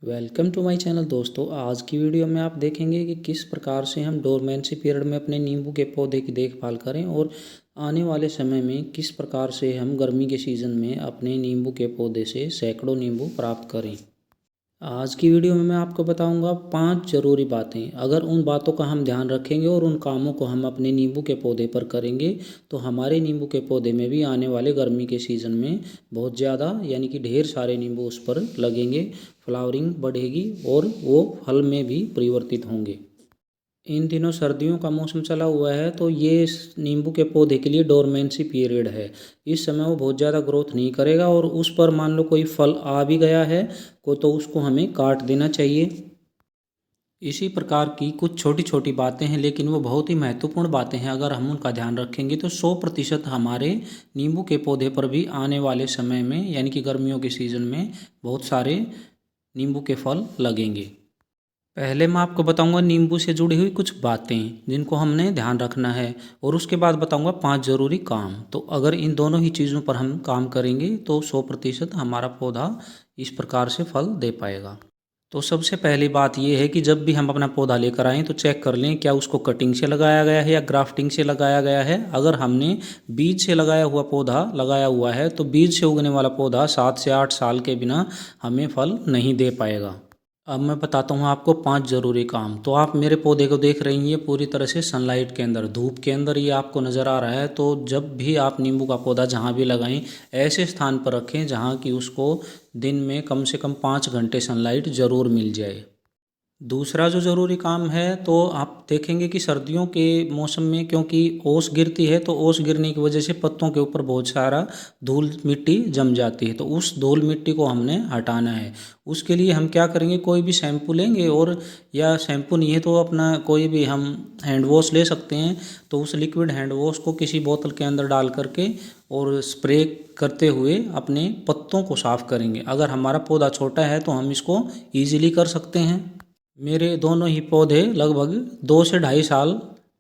Welcome to my channel दोस्तों। आज की वीडियो में आप देखेंगे कि किस प्रकार से हम डोरमेंसी पीरियड में अपने नींबू के पौधे की देखभाल करें और आने वाले समय में किस प्रकार से हम गर्मी के सीज़न में अपने नींबू के पौधे से सैकड़ों नींबू प्राप्त करें। आज की वीडियो में मैं आपको बताऊंगा 5 ज़रूरी बातें। अगर उन बातों का हम ध्यान रखेंगे और उन कामों को हम अपने नींबू के पौधे पर करेंगे तो हमारे नींबू के पौधे में भी आने वाले गर्मी के सीज़न में बहुत ज़्यादा यानी कि ढेर सारे नींबू उस पर लगेंगे, फ्लावरिंग बढ़ेगी और वो फल में भी परिवर्तित होंगे। इन दिनों सर्दियों का मौसम चला हुआ है तो ये नींबू के पौधे के लिए डोरमेंसी पीरियड है। इस समय वो बहुत ज़्यादा ग्रोथ नहीं करेगा और उस पर मान लो कोई फल आ भी गया है को तो उसको हमें काट देना चाहिए। इसी प्रकार की कुछ छोटी छोटी बातें हैं लेकिन वो बहुत ही महत्वपूर्ण बातें हैं। अगर हम उनका ध्यान रखेंगे तो 100% हमारे नींबू के पौधे पर भी आने वाले समय में यानी कि गर्मियों के सीज़न में बहुत सारे नींबू के फल लगेंगे। पहले मैं आपको बताऊंगा नींबू से जुड़ी हुई कुछ बातें जिनको हमने ध्यान रखना है और उसके बाद बताऊंगा 5 ज़रूरी काम। तो अगर इन दोनों ही चीज़ों पर हम काम करेंगे तो 100% हमारा पौधा इस प्रकार से फल दे पाएगा। तो सबसे पहली बात यह है कि जब भी हम अपना पौधा लेकर आएँ तो चेक कर लें क्या उसको कटिंग से लगाया गया है या ग्राफ्टिंग से लगाया गया है। अगर हमने बीज से लगाया हुआ पौधा लगाया हुआ है तो बीज से उगने वाला पौधा 7 से 8 साल के बिना हमें फल नहीं दे पाएगा। अब मैं बताता हूँ आपको 5 ज़रूरी काम। तो आप मेरे पौधे को देख रही हैं, ये पूरी तरह से सनलाइट के अंदर, धूप के अंदर ये आपको नज़र आ रहा है। तो जब भी आप नींबू का पौधा जहाँ भी लगाएं ऐसे स्थान पर रखें जहाँ कि उसको दिन में कम से कम 5 घंटे सनलाइट ज़रूर मिल जाए। दूसरा जो ज़रूरी काम है तो आप देखेंगे कि सर्दियों के मौसम में क्योंकि ओस गिरती है तो ओस गिरने की वजह से पत्तों के ऊपर बहुत सारा धूल मिट्टी जम जाती है। तो उस धूल मिट्टी को हमने हटाना है। उसके लिए हम क्या करेंगे, कोई भी शैम्पू लेंगे और या शैम्पू नहीं है तो अपना कोई भी हम हैंड वॉश ले सकते हैं। तो उस लिक्विड हैंड वॉश को किसी बोतल के अंदर डाल करके और स्प्रे करते हुए अपने पत्तों को साफ़ करेंगे। अगर हमारा पौधा छोटा है तो हम इसको ईजिली कर सकते हैं। मेरे दोनों ही पौधे लगभग 2 से ढाई साल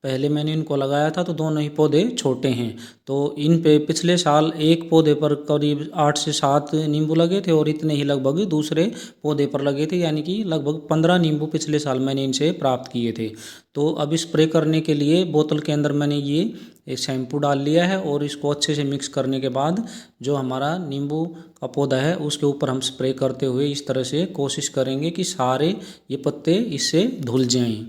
पहले मैंने इनको लगाया था तो दोनों ही पौधे छोटे हैं। तो इन पे पिछले साल एक पौधे पर करीब 8 से 7 नींबू लगे थे और इतने ही लगभग दूसरे पौधे पर लगे थे, यानी कि लगभग 15 नींबू पिछले साल मैंने इनसे प्राप्त किए थे। तो अब स्प्रे करने के लिए बोतल के अंदर मैंने ये एक शैम्पू डाल लिया है और इसको अच्छे से मिक्स करने के बाद जो हमारा नींबू का पौधा है उसके ऊपर हम स्प्रे करते हुए इस तरह से कोशिश करेंगे कि सारे ये पत्ते इससे धुल जाएं।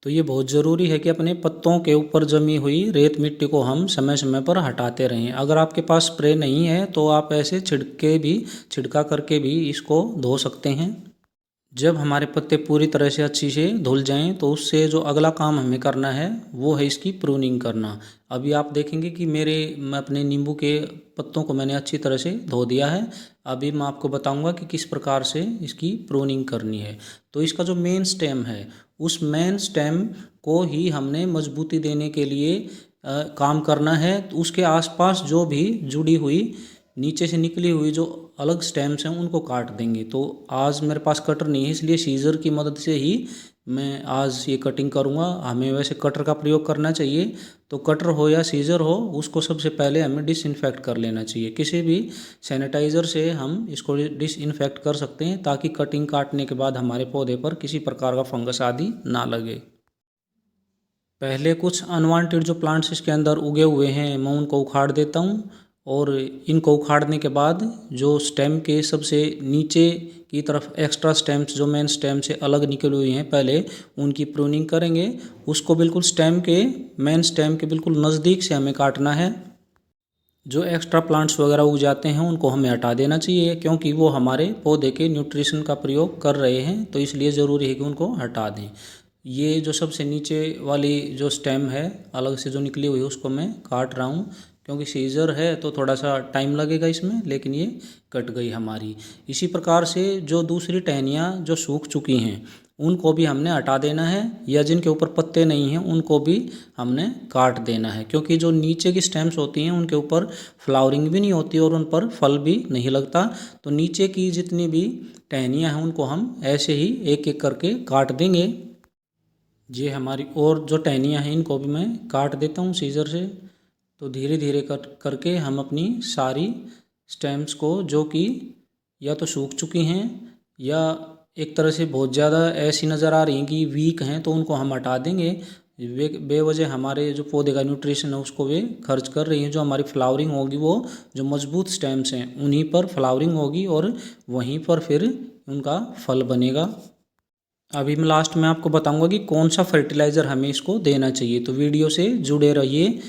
तो ये बहुत ज़रूरी है कि अपने पत्तों के ऊपर जमी हुई रेत मिट्टी को हम समय समय पर हटाते रहें। अगर आपके पास स्प्रे नहीं है तो आप ऐसे छिड़का करके भी इसको धो सकते हैं। जब हमारे पत्ते पूरी तरह से अच्छी से धुल जाएं तो उससे जो अगला काम हमें करना है वो है इसकी प्रूनिंग करना। अभी आप देखेंगे कि मैं अपने नींबू के पत्तों को मैंने अच्छी तरह से धो दिया है। अभी मैं आपको बताऊंगा कि किस प्रकार से इसकी प्रूनिंग करनी है। तो इसका जो मेन स्टेम है उस मेन स्टेम को ही हमने मजबूती देने के लिए काम करना है। तो उसके आसपास जो भी जुड़ी हुई नीचे से निकली हुई जो अलग स्टेम्स हैं उनको काट देंगे। तो आज मेरे पास कटर नहीं है इसलिए सीज़र की मदद से ही मैं आज ये कटिंग करूँगा। हमें वैसे कटर का प्रयोग करना चाहिए, तो कटर हो या सीज़र हो उसको सबसे पहले हमें डिसइंफेक्ट कर लेना चाहिए। किसी भी सैनिटाइज़र से हम इसको डिसइंफेक्ट कर सकते हैं ताकि कटिंग काटने के बाद हमारे पौधे पर किसी प्रकार का फंगस आदि ना लगे। पहले कुछ अनवांटेड जो प्लांट्स इसके अंदर उगे हुए हैं मैं उनको उखाड़ देता हूँ और इनको उखाड़ने के बाद जो स्टेम के सबसे नीचे की तरफ एक्स्ट्रा स्टेम्स जो मेन स्टेम से अलग निकले हुए हैं पहले उनकी प्रूनिंग करेंगे। उसको बिल्कुल मेन स्टेम के बिल्कुल नज़दीक से हमें काटना है। जो एक्स्ट्रा प्लांट्स वगैरह उग जाते हैं उनको हमें हटा देना चाहिए क्योंकि वो हमारे पौधे के न्यूट्रिशन का प्रयोग कर रहे हैं, तो इसलिए ज़रूरी है कि उनको हटा दें। ये जो सबसे नीचे वाली जो स्टेम है अलग से जो निकली हुई है उसको मैं काट रहा हूँ क्योंकि सीज़र है तो थोड़ा सा टाइम लगेगा इसमें, लेकिन ये कट गई हमारी। इसी प्रकार से जो दूसरी टहनियाँ जो सूख चुकी हैं उनको भी हमने हटा देना है या जिनके ऊपर पत्ते नहीं हैं उनको भी हमने काट देना है क्योंकि जो नीचे की स्टेम्स होती हैं उनके ऊपर फ्लावरिंग भी नहीं होती और उन पर फल भी नहीं लगता। तो नीचे की जितनी भी टहनियाँ हैं उनको हम ऐसे ही एक एक करके काट देंगे। ये हमारी और जो टहनियाँ हैं इनको भी मैं काट देता हूँ सीज़र से। तो धीरे धीरे करके हम अपनी सारी स्टेम्स को जो कि या तो सूख चुकी हैं या एक तरह से बहुत ज़्यादा ऐसी नज़र आ रही हैं कि वीक हैं, तो उनको हम हटा देंगे। वे बेवजह हमारे जो पौधे का न्यूट्रिशन है उसको वे खर्च कर रही हैं। जो हमारी फ्लावरिंग होगी वो जो मजबूत स्टेम्स हैं उन्हीं पर फ्लावरिंग होगी और वहीं पर फिर उनका फल बनेगा। अभी मैं लास्ट में आपको बताऊंगा कि कौन सा फर्टिलाइज़र हमें इसको देना चाहिए, तो वीडियो से जुड़े रहिए।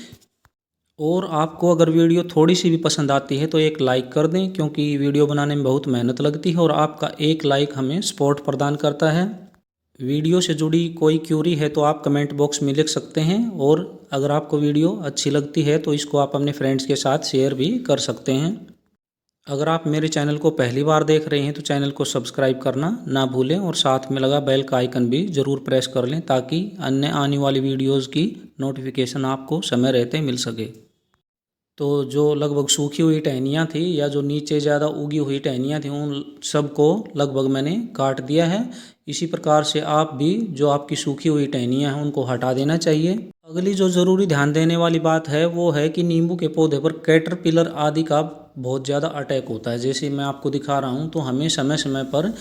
और आपको अगर वीडियो थोड़ी सी भी पसंद आती है तो एक लाइक कर दें, क्योंकि वीडियो बनाने में बहुत मेहनत लगती है और आपका एक लाइक हमें सपोर्ट प्रदान करता है। वीडियो से जुड़ी कोई क्यूरी है तो आप कमेंट बॉक्स में लिख सकते हैं, और अगर आपको वीडियो अच्छी लगती है तो इसको आप अपने फ्रेंड्स के साथ शेयर भी कर सकते हैं। अगर आप मेरे चैनल को पहली बार देख रहे हैं तो चैनल को सब्सक्राइब करना ना भूलें और साथ में लगा बेल का आइकन भी ज़रूर प्रेस कर लें, ताकि अन्य आने वाली वीडियोज़ की नोटिफिकेशन आपको समय रहते मिल सके। तो जो लगभग सूखी हुई टहनियाँ थी या जो नीचे ज़्यादा उगी हुई टहनियाँ थी उन सबको लगभग मैंने काट दिया है। इसी प्रकार से आप भी जो आपकी सूखी हुई टहनियाँ हैं उनको हटा देना चाहिए। अगली जो ज़रूरी ध्यान देने वाली बात है वो है कि नींबू के पौधे पर कैटरपिलर आदि का बहुत ज़्यादा अटैक होता है। जैसे मैं आपको दिखा रहा हूँ, तो हमें समय समय पर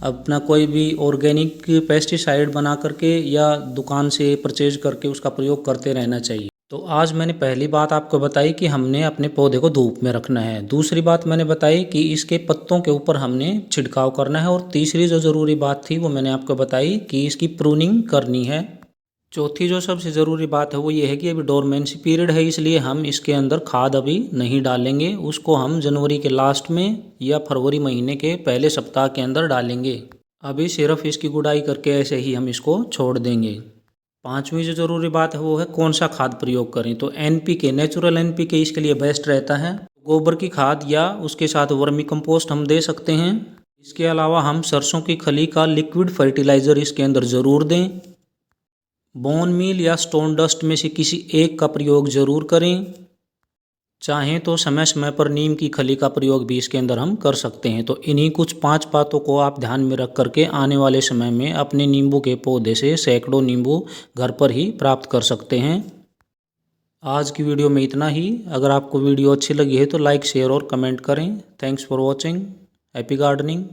अपना कोई भी ऑर्गेनिक पेस्टिसाइड बना करके या दुकान से परचेज करके उसका प्रयोग करते रहना चाहिए। तो आज मैंने पहली बात आपको बताई कि हमने अपने पौधे को धूप में रखना है। दूसरी बात मैंने बताई कि इसके पत्तों के ऊपर हमने छिड़काव करना है। और तीसरी जो ज़रूरी बात थी वो मैंने आपको बताई कि इसकी प्रूनिंग करनी है। चौथी जो सबसे ज़रूरी बात है वो ये है कि अभी डोरमेंसी पीरियड है, इसलिए हम इसके अंदर खाद अभी नहीं डालेंगे। उसको हम जनवरी के लास्ट में या फरवरी महीने के पहले सप्ताह के अंदर डालेंगे। अभी सिर्फ इसकी गुड़ाई करके ऐसे ही हम इसको छोड़ देंगे। पांचवी जो ज़रूरी बात है वो है कौन सा खाद प्रयोग करें। तो NPK, नेचुरल NPK इसके लिए बेस्ट रहता है। गोबर की खाद या उसके साथ वर्मी कंपोस्ट हम दे सकते हैं। इसके अलावा हम सरसों की खली का लिक्विड फर्टिलाइज़र इसके अंदर ज़रूर दें। बोन मील या स्टोन डस्ट में से किसी एक का प्रयोग ज़रूर करें। चाहें तो समय समय पर नीम की खली का प्रयोग भी इसके अंदर हम कर सकते हैं। तो इन्हीं कुछ 5 बातों को आप ध्यान में रख करके आने वाले समय में अपने नींबू के पौधे से सैकड़ों नींबू घर पर ही प्राप्त कर सकते हैं। आज की वीडियो में इतना ही। अगर आपको वीडियो अच्छी लगी है तो लाइक, शेयर और कमेंट करें। Thanks for watching. Happy gardening.